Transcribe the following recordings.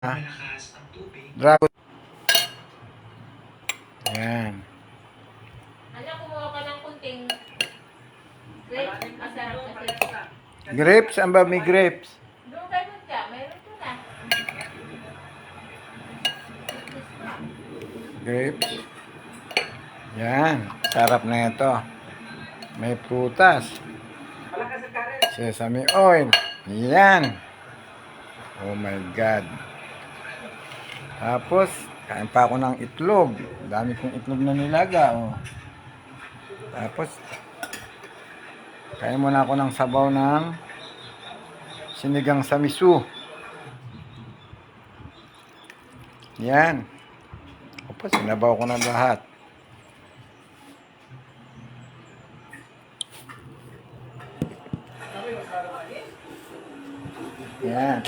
Dragon. Ayan. Anak, kumuha ka ng kunting grapes. Masarap kasi. Grapes? Ang ba may grapes? Doon kay Bunta, mayroon ko na. Grapes. Yan. Sarap na ito. May prutas. Sesame oil. Yan. Oh my God. Tapos, kain pa ako ng itlog. Dami kong itlog na nilaga. Oh. Tapos, kain muna ako ng sabaw ng sinigang sa miso. Yan. Opo, sinabaw ko na lahat. Yan.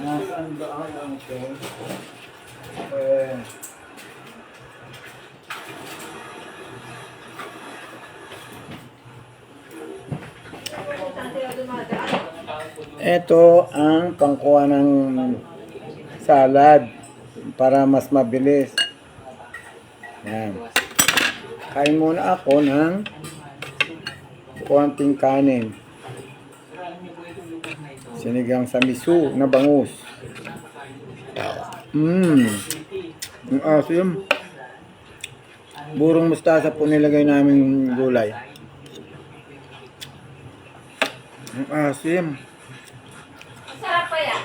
Nasaan ba ang ito? Ito ang pangkuha ng salad para mas mabilis. Yan. Kain muna ako ng konting kanin. Sinigang sa miso na bangus. Ang asim. Burong mustasa po nilagay namin gulay. Ang asim. Masarap pa yan.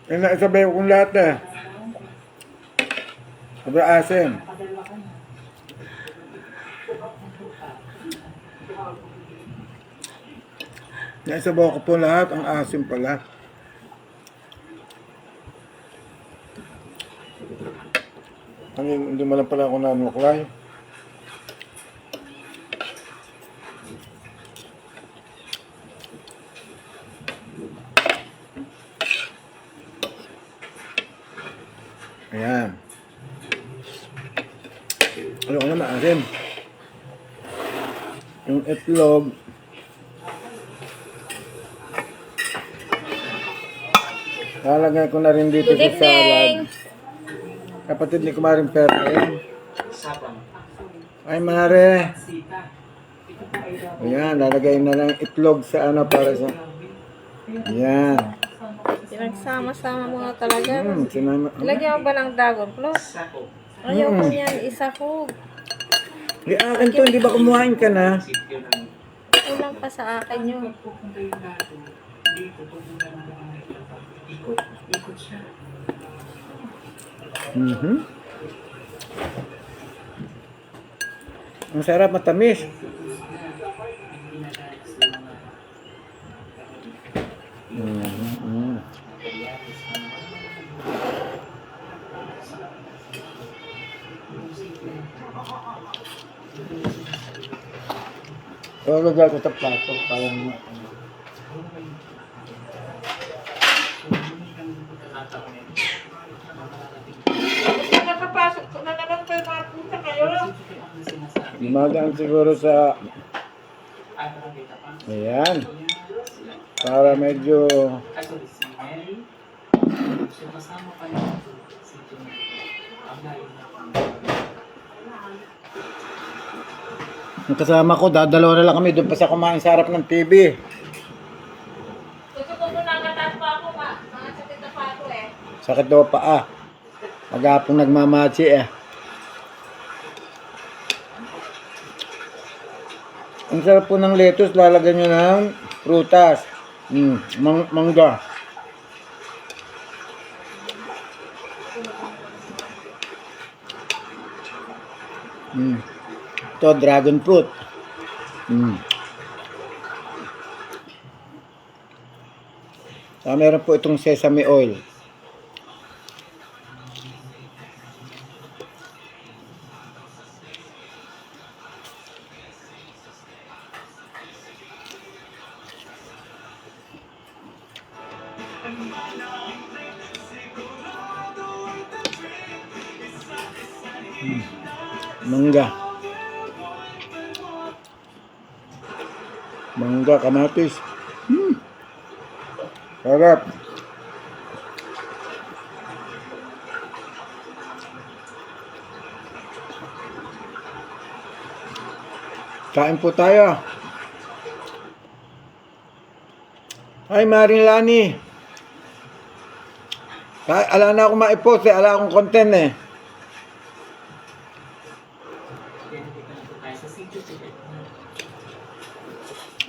Yan na isabay kong lahat eh. Sabi asim. Naisabaw ko po lahat, ang asim pala. Hindi mo lang pala ako nanuklay. Ayan. Ayoko na maasim. Yung itlog, lalagay ko na rin dito sa salad. Kapatid ni Kumaring Perle. Ay, Mare. Ayan, lalagay na lang itlog sa ano para sa... Ayan. Pinagsama-sama mo nga talaga. Sinama... Lagyan mo ba ng dragon fruit? Ayaw ko niyan, isahog. Di akin to, hindi ba kumuhain ka na? Ulang pa sa akin yun. Ang sarap, matamis. Lagay ko sa plato. Parang... Nakapasok ko na naman kayo mga pusa kayo. Magaan siguro sa... Ayan. Para medyo... Ang kasama ko, dadalawa na lang kami doon pa sa kumain sa harap ng TV. Gusto ko muna nagatas pa ako, mga sakit na pa ako eh. Sakit daw paa. Magapong nagmamachi eh. Ang sarap po ng lettuce, lalagyan nyo ng prutas. Mangga. Ito, dragon fruit. Meron po itong sesame oil. Mangga. Mangga, kamatis. Sarap. Kain po tayo. Ay, Maring Lani. Ala na akong maipost eh. Ala akong content eh.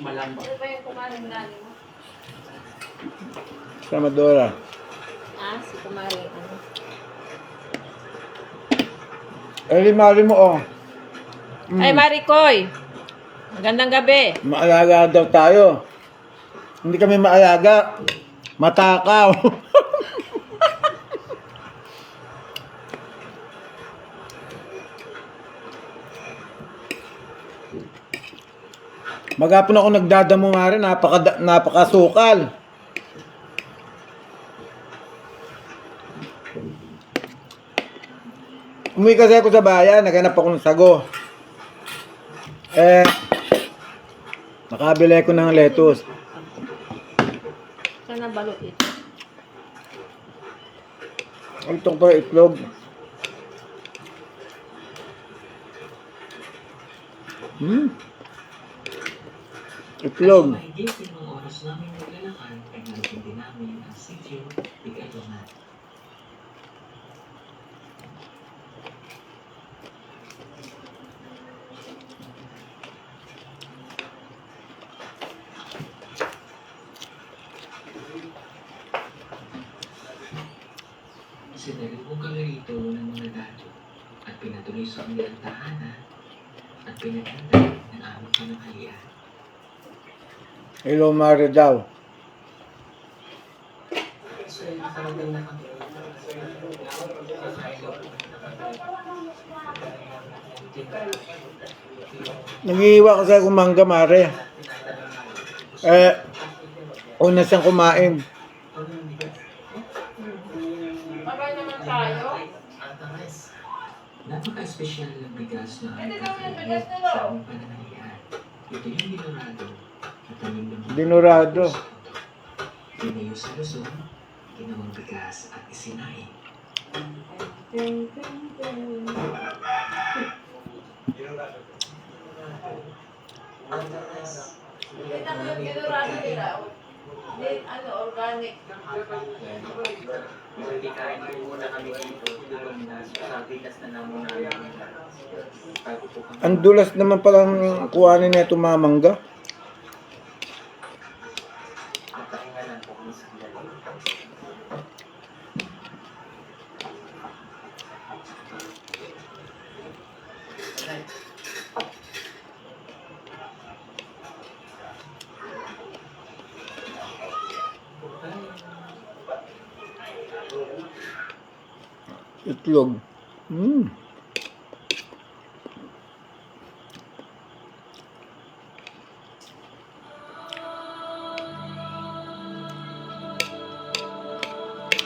Malambot. Ano ba yung kumaring nani mo? Samadora. Si kumaring ano? Eh, mari mo oh. Ay, Maricoy! Magandang gabi. Maalaga daw tayo. Hindi kami maalaga. Matakaw. Maghapon ako nagdadamo nga rin. Napakasukal. Umuwi kasi ako sa bayan. Naghanap ako ng sago. Nakabili ko ng lettuce. Saan ang balot ito? Ito pa itlog. Itlog. Mahigit yung mga oras namin maglalakad ay nalagyan din namin ang sitio Bigatongan. Sinalubong kami rito ng mga dato at pinatuloy sa kanilang tahanan at pinaganda ng aming pananghalian. Hello, Mare daw. Nag-iiwa kasi akong mangga, Mare. Una siyang kumain. Babay naman tayo. Napaka-espesyal ng bigas na Pwede aming daw yung kakainin bigas nila. sa aming pananghalian. Ito yung dinurado at aming naman. Dinurado. Tinayo sa Luzon, ginawang bigas at isinain. Kita mo yung ginurado nila. Ano, organic. Hindi kain po muna kami dito. Sa bigas na naman namin. Bago po kami. Ang dulas naman palang kuhanin na itong mga mangga. Nakahinga lang po kami sa dali. Itlog.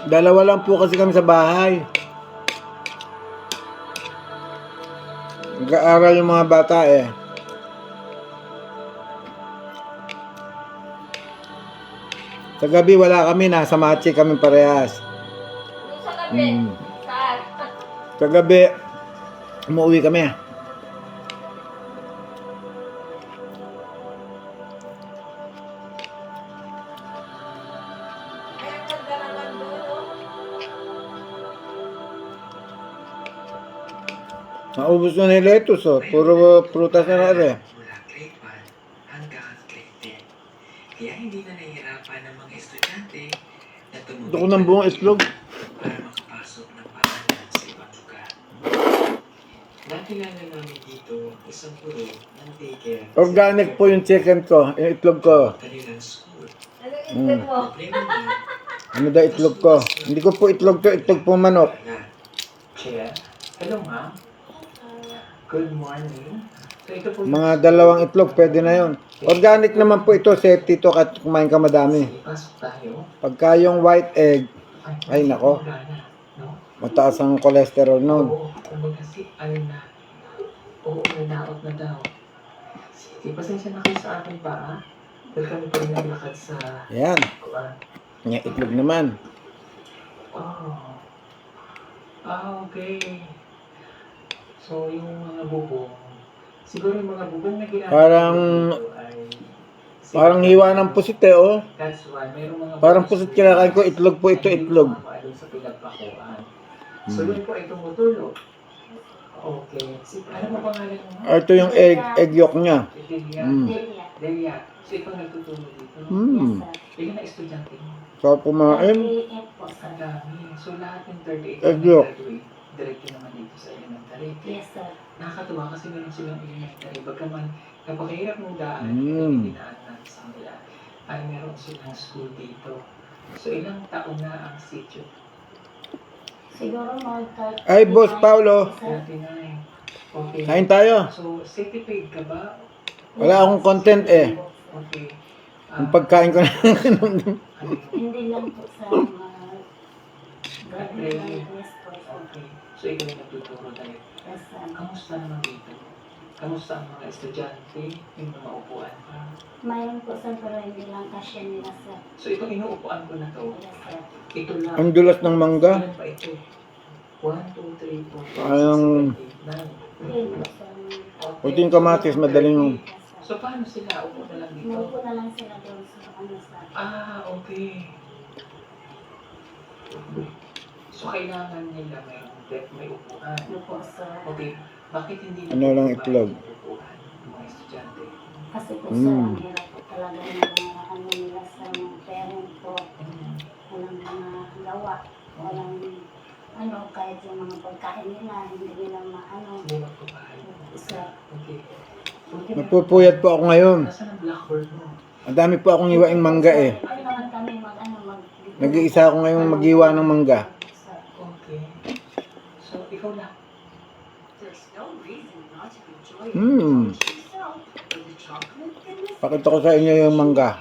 Dalawa lang po kasi kami sa bahay. Nag-aaral yung mga bata eh. Sa gabi wala kami, nasa Machi kami parehas. Doon sa gabi. Saan? Sa gabi, umuwi kami. Ay, ang ganda naman doon. Naubos na ni lettuce oh. Puro prutas na rin. Mula grade 1 hanggang grade 10. Kaya hindi na nahihirapan ng mga estudyante na tumulong Ito ko ng buong itlog. para makapasok ng paaralan sa ibang lugar. Nakilala namin dito ang isang guro ng daycare Organic po yung chicken ko, yung itlog ko. sa kanilang school. Ano yung itlog mo? Problema niya, Ano daw itlog ko? Hindi ko po itlog to, itlog po manok. na Chair. Hello, ma'am. Good morning. So, ito po Mga dalawang itlog, pwede na yon. Organic naman po ito, safety to kahit kumain ka madami. Pasok tayo. Pagka yung white egg, Ay, nako. wala na, no? mataas ang cholesterol nun. Oo, kumbaga si Alna. Oo, nanaot na daw. Sige, pasensya na kayo sa akin pa, ha? Dahil kami pa rin naglakad sa Yan, kuwan. yung itlog naman. Oh. Okay. So, yung mga bubong, Siguro yung mga bubong na ginagawa Parang- dito ay... Parang hiwa ng pusit eh, oh. That's why, mayroong mga... Parang pusit kinakain ko, itlog po ito, itlog. Doon sa pinagpakuan. So Hmm. yun po ay tumutulog. Okay. Ano mo pangalan mo? Ito yung egg yolk niya. Delia. Mm. Delia. Delia. So ikaw nagtutulog dito. Hmm. Yes, sir. Ilan na estudyante mo? Sarap kumain. 38 po, sir. Ang dami. So lahat ng 38 Egg na yolk. graduate, diretso naman dito sa elementary. Yes, sir. Nakakatuwa kasi meron silang elementary. Bagaman napakahirap mong daan, Mm. dinaan natin sa kanila, ay meron silang school dito. So ilang taon na ang sityo? Siguro Ay, Boss Paulo. 39. Okay. Kain tayo. So, city paid ka ba? Wala akong content eh. Okay. Ang pagkain ko na. ano yun? Hindi lang po sa mga government yes po, sir. Okay. So, ikaw yung nagtuturo tayo. Yes, sir. Kamusta naman dito? Kamusta ang mga estudyante? Yung mga upuan pa? Mayroon po, sir, pero hindi lang kasya nila, sir. So, itong inuupuan ko na to, Yes, sir. ito lang. Ang dulas ng mangga. Ilan pa ito? 1, 2, 3, 4, 5, Ang- 6, 7, 8, 9. Yun po, sir. Puti yung kamatis, madaling yung... Yes, sir. So, paano sila? Upo na lang dito? Maupo na lang sila doon sa ano, sir. Ah, okay. So, kailangan nila may upuan. Ano po, sir. Okay. Bakit hindi Ano lang itlog? upuan ng mga estudyante? Kasi po, Mm. sir, ang hirap po talaga ng mga ano nila sa mga parent po. Walang mga gawa. Walang ano, kahit yung mga pagkain nila, hindi nila maano. Hindi magpapahal. Sir, Okay. Napupuyat po ako ngayon. Nasaan ang blackboard mo? Ang dami po akong iwaing mangga eh. Ay naman kami Nag-iisa ako ngayong mag-iwa ng mangga. Sir. Okay. So, ikaw lang. Hmm. Pakita ko sa inyo yung mangga.